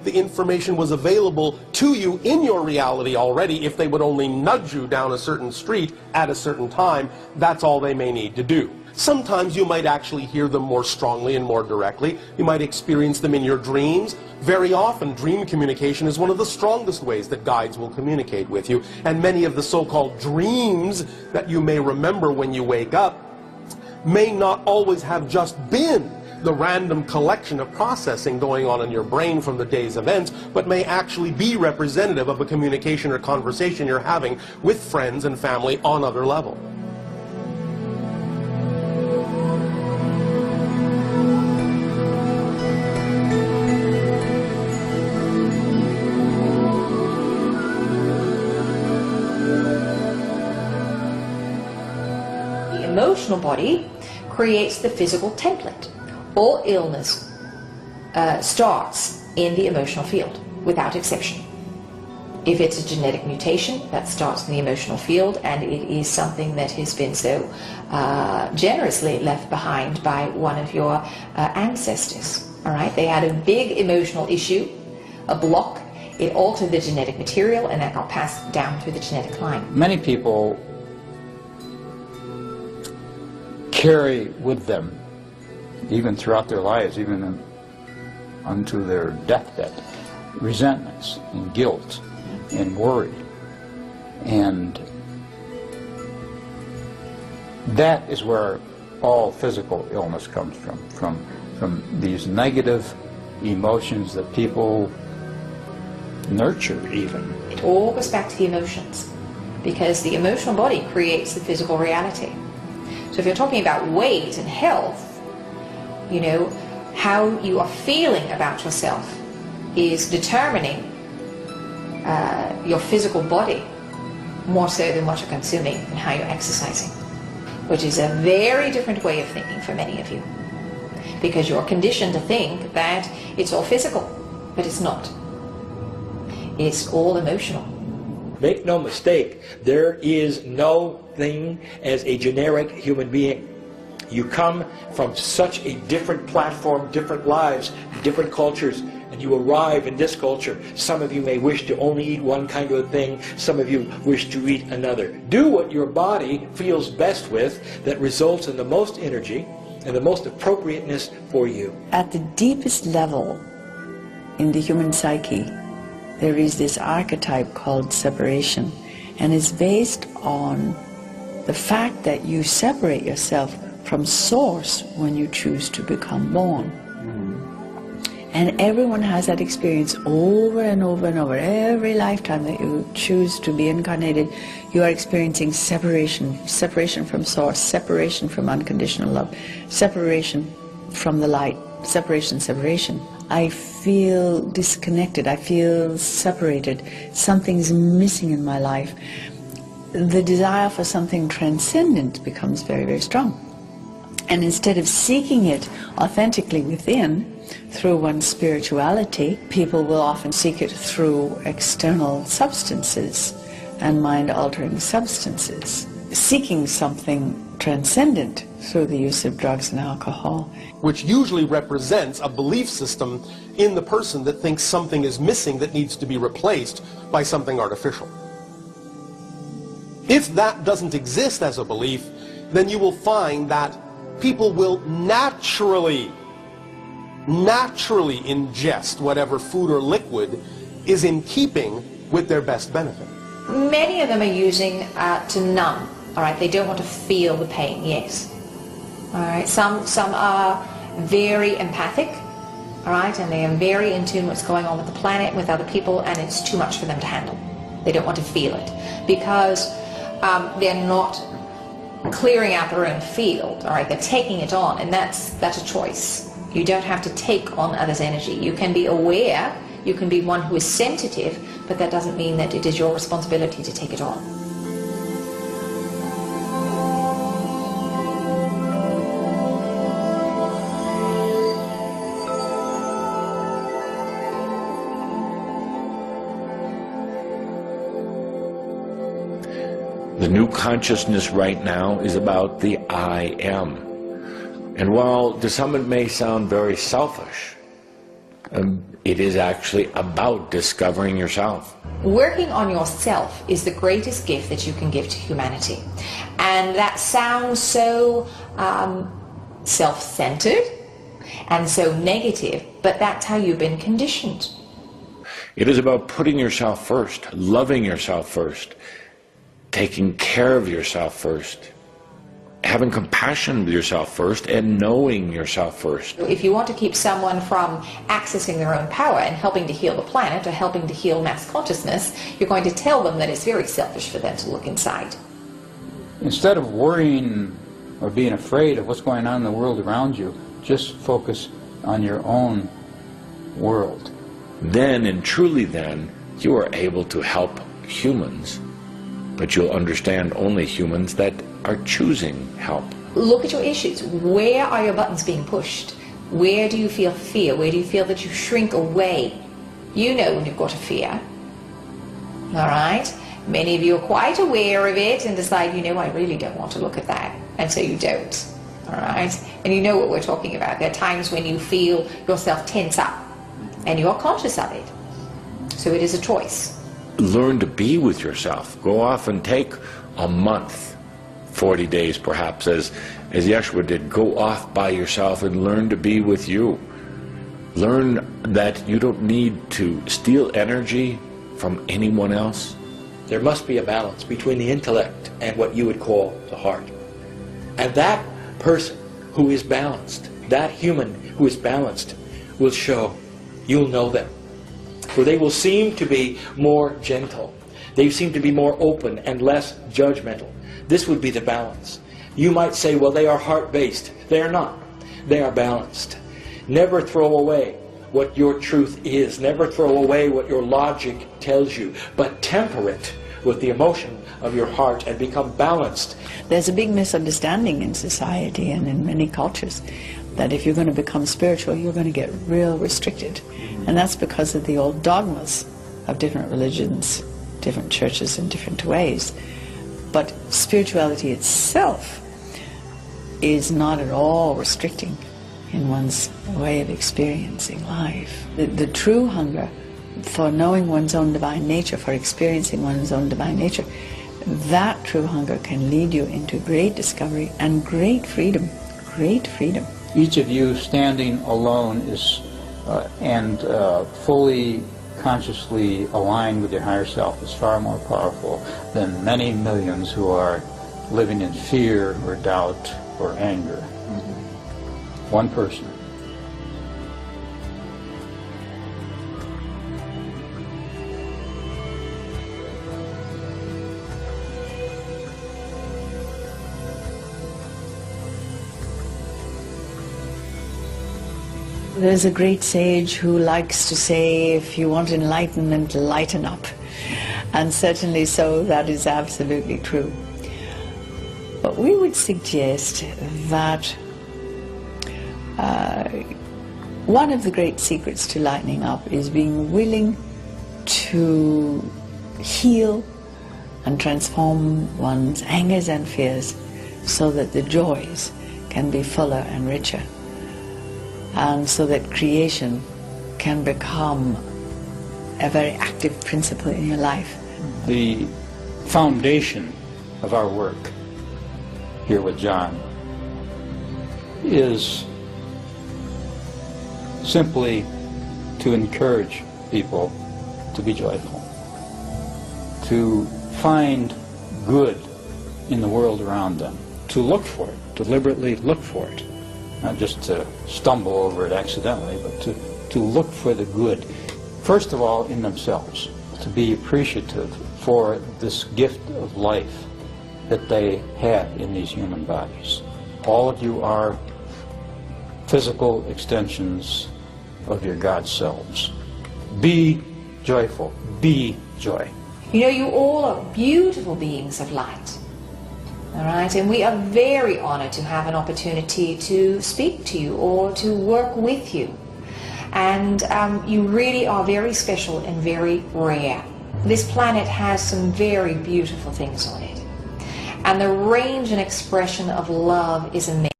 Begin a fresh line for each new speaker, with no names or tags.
the information was available to you in your reality already. If they would only nudge you down a certain street at a certain time, that's all they may need to do. Sometimes you might actually hear them more strongly and more directly. You might experience them in your dreams. Very often, dream communication is one of the strongest ways that guides will communicate with you. And many of the so-called dreams that you may remember when you wake up may not always have just been the random collection of processing going on in your brain from the day's events, but may actually be representative of a communication or conversation you're having with friends and family on other levels.
Emotional body creates the physical template. All illness starts in the emotional field, without exception. If it's a genetic mutation, that starts in the emotional field, and it is something that has been so generously left behind by one of your ancestors. All right, they had a big emotional issue, a block. It altered the genetic material, and that got passed down through the genetic line.
Many people carry with them, even throughout their lives, even unto their deathbed, resentments and guilt and worry. And that is where all physical illness comes from these negative emotions that people nurture even.
It all goes back to the emotions, because the emotional body creates the physical reality. So if you're talking about weight and health, you know, how you are feeling about yourself is determining your physical body more so than what you're consuming and how you're exercising, which is a very different way of thinking for many of you, because you're conditioned to think that it's all physical, but it's not. It's all emotional.
Make no mistake, there is no thing as a generic human being. You come from such a different platform, different lives, different cultures, and you arrive in this culture. Some of you may wish to only eat one kind of thing, some of you wish to eat another. Do what your body feels best with, that results in the most energy and the most appropriateness for you.
At the deepest level in the human psyche, there is this archetype called separation, and it's based on the fact that you separate yourself from source when you choose to become born. And everyone has that experience over and over and over. Every lifetime that you choose to be incarnated, you are experiencing separation. Separation from source, separation from unconditional love, separation from the light, separation, separation. I feel disconnected, I feel separated, something's missing in my life. The desire for something transcendent becomes very, very strong. And instead of seeking it authentically within, through one's spirituality, people will often seek it through external substances and mind-altering substances, seeking something transcendent through the use of drugs and alcohol.
Which usually represents a belief system in the person that thinks something is missing that needs to be replaced by something artificial. If that doesn't exist as a belief, then you will find that people will naturally ingest whatever food or liquid is in keeping with their best benefit.
Many of them are using to numb. All right, they don't want to feel the pain. Yes. All right. Some are very empathic. All right, and they are very in tune with what's going on with the planet, with other people, and it's too much for them to handle. They don't want to feel it because they're not clearing out their own field. All right, they're taking it on, and that's a choice. You don't have to take on others' energy. You can be aware, you can be one who is sensitive, but that doesn't mean that it is your responsibility to take it on.
The new consciousness right now is about the I am. And while to some it may sound very selfish, it is actually about discovering yourself.
Working on yourself is the greatest gift that you can give to humanity. And that sounds so self-centered and so negative, but that's how you've been conditioned.
It is about putting yourself first, loving yourself first, taking care of yourself first, having compassion with yourself first, and knowing yourself first.
If you want to keep someone from accessing their own power and helping to heal the planet or helping to heal mass consciousness, you're going to tell them that it's very selfish for them to look inside.
Instead of worrying or being afraid of what's going on in the world around you, just focus on your own world.
Then, and truly then, you are able to help humans, but you'll understand only humans that are choosing help.
Look at your issues. Where are your buttons being pushed? Where do you feel fear? Where do you feel that you shrink away? You know when you've got a fear. All right? Many of you are quite aware of it and decide, you know, I really don't want to look at that. And so you don't. All right? And you know what we're talking about. There are times when you feel yourself tense up and you are conscious of it. So it is a choice.
Learn to be with yourself. Go off and take a month, 40 days perhaps, as Yeshua did. Go off by yourself and learn to be with you. Learn that you don't need to steal energy from anyone else.
There must be a balance between the intellect and what you would call the heart. And that person who is balanced, that human who is balanced, will show. You'll know them. For they will seem to be more gentle. They seem to be more open and less judgmental. This would be the balance. You might say, well, they are heart-based. They are not. They are balanced. Never throw away what your truth is. Never throw away what your logic tells you. But temper it with the emotion of your heart and become balanced.
There's a big misunderstanding in society and in many cultures that if you're going to become spiritual, you're going to get real restricted. And that's because of the old dogmas of different religions, different churches in different ways. But spirituality itself is not at all restricting in one's way of experiencing life. The true hunger for knowing one's own divine nature, for experiencing one's own divine nature, that true hunger can lead you into great discovery and great freedom. Great freedom.
Each of you standing alone is fully consciously aligned with your higher self is far more powerful than many millions who are living in fear or doubt or anger. One person.
There's a great sage who likes to say, if you want enlightenment, lighten up. And certainly so, that is absolutely true. But we would suggest that one of the great secrets to lightening up is being willing to heal and transform one's angers and fears so that the joys can be fuller and richer, and so that creation can become a very active principle in your life.
The foundation of our work here with John is simply to encourage people to be joyful, to find good in the world around them, to look for it, deliberately look for it, not just to stumble over it accidentally, but to look for the good, first of all in themselves, to be appreciative for this gift of life that they have in these human bodies. All of you are physical extensions of your God selves. Be joyful. Be joy.
You know, you all are beautiful beings of light. All right, and we are very honored to have an opportunity to speak to you or to work with you. And you really are very special and very rare. This planet has some very beautiful things on it. And the range and expression of love is amazing.